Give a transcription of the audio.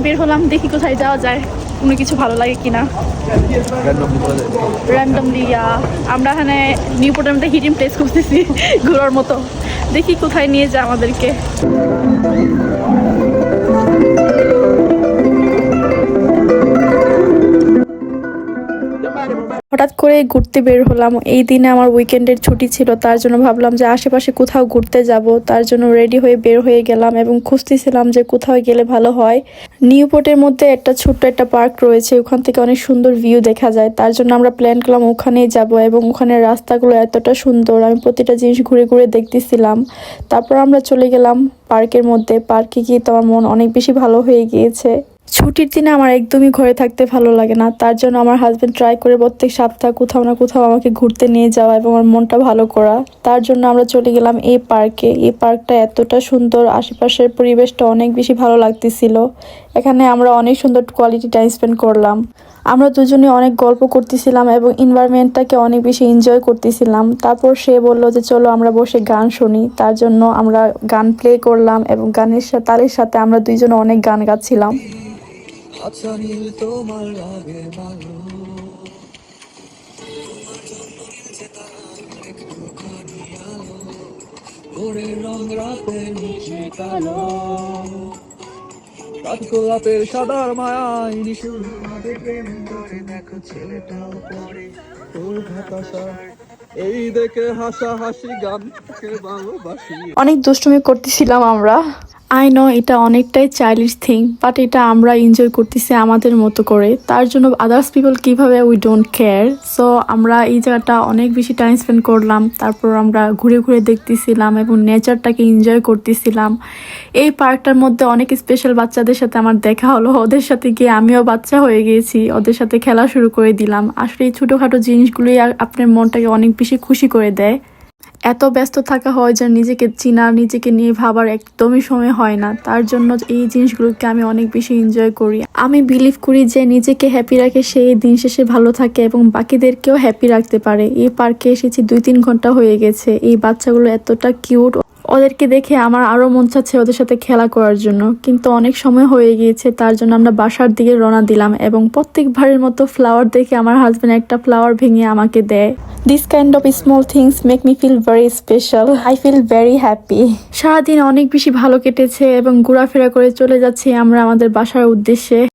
বের হলাম, দেখি কোথায় যাওয়া যায়, কোনো কিছু ভালো লাগে কিনা। র্যান্ডমলি আমরা এখানে নিউপোর্টের মধ্যে হিডেন প্লেস খুঁজতেছি ঘোরার মতো, দেখি কোথায় নিয়ে যায় আমাদেরকে। হঠাৎ করে ঘুরতে বের হলাম। এই দিনে আমার উইকেন্ডের ছুটি ছিল, তার জন্য ভাবলাম যে আশেপাশে কোথাও ঘুরতে যাব। তার জন্য রেডি হয়ে বের হয়ে গেলাম এবং খুঁজতেছিলাম যে কোথাও গেলে ভালো হয়। নিউপোর্টের মধ্যে একটা ছোট্ট একটা পার্ক রয়েছে, ওখান থেকে অনেক সুন্দর ভিউ দেখা যায়। তার জন্য আমরা প্ল্যান করলাম ওখানেই যাব এবং ওখানে রাস্তাগুলো এতটা সুন্দর, আমি প্রতিটা জিনিস ঘুরে ঘুরে দেখতেছিলাম। তারপর আমরা চলে গেলাম পার্কের মধ্যে। পার্কে গিয়ে তো আমার মন অনেক বেশি ভালো হয়ে গিয়েছে। ছুটির দিনে আমার একদমই ঘরে থাকতে ভালো লাগে না, তার জন্য আমার হাজবেন্ড ট্রাই করে প্রত্যেক সপ্তাহ কোথাও না কোথাও আমাকে ঘুরতে নিয়ে যাওয়া এবং আমার মনটা ভালো করা। তার জন্য আমরা চলে গেলাম এই পার্কে। এই পার্কটা এতটা সুন্দর, আশেপাশের পরিবেশটা অনেক বেশি ভালো লাগতেছিল। এখানে আমরা অনেক সুন্দর কোয়ালিটি টাইম স্পেন্ড করলাম। আমরা দুজনে অনেক গল্প করতেছিলাম এবং এনভায়রনমেন্টটাকে অনেক বেশি এনজয় করতেছিলাম। তারপর সে বললো যে চলো আমরা বসে গান শুনি। তার জন্য আমরা গান প্লে করলাম এবং গানের তালের সাথে আমরা দুইজনে অনেক গান গাচ্ছিলাম। আচ্ছা নীল তোমার লাগে ভালো, ওরে রং রাতে নিচে কালো, রাত গোলাপের সাদার মায়ায় নিশুর প্রেম করে দেখো ছেলেটাও পরে তোর হতাশা, এই দেখে হাসা হাসি গানকে ভালোবাসি। অনেক দুষ্টুমি করতেছিলাম আমরা। আই নো এটা অনেকটাই চাইল্ডিশ থিং, বাট এটা আমরা এনজয় করতেছি আমাদের মতো করে। তার জন্য আদার্স পিপল কিভাবে উই ডোন্ট কেয়ার। সো আমরা এই জায়গাটা অনেক বেশি টাইম স্পেন্ড করলাম। তারপর আমরা ঘুরে ঘুরে দেখতেছিলাম এবং নেচারটাকে এনজয় করতেছিলাম। এই পার্কটার মধ্যে অনেক স্পেশাল বাচ্চাদের সাথে আমার দেখা হলো। ওদের সাথে গিয়ে আমিও বাচ্চা হয়ে গিয়েছি, ওদের সাথে খেলা শুরু করে দিলাম। আসলে এই ছোটোখাটো জিনিসগুলোই আপনার মনটাকে অনেক বেশি খুশি করে দেয়। এত ব্যস্ত থাকা হয় যে নিজেকে চিনা, নিজেকে নিয়ে ভাবার একদমই সময় হয় না। তার জন্য এই জিনিসগুলোকে আমি অনেক বেশি এনজয় করি। আমি বিলিভ করি যে নিজেকে হ্যাপি রাখে সেই দিন শেষে ভালো থাকে এবং বাকিদেরকেও হ্যাপি রাখতে পারে। এই পার্কে এসেছি 2-3 ঘন্টা হয়ে গেছে। এই বাচ্চাগুলো এতটা কিউট, ওদেরকে দেখে আমার আরো মন চাচ্ছে ওদের সাথে খেলা করার জন্য, কিন্তু অনেক সময় হয়ে গিয়েছে। তার জন্য আমরা বাসার দিকে রওনা দিলাম এবং প্রত্যেকবারের মতো ফ্লাওয়ার দেখে আমার হাজবেন্ড একটা ফ্লাওয়ার ভেঙে আমাকে দেয়। This kind of small things make me feel very special. I feel very happy. সারাদিন অনেক বেশি ভালো কেটেছে এবং ঘোরাফেরা করে চলে যাচ্ছি আমরা আমাদের বাসার উদ্দেশ্যে।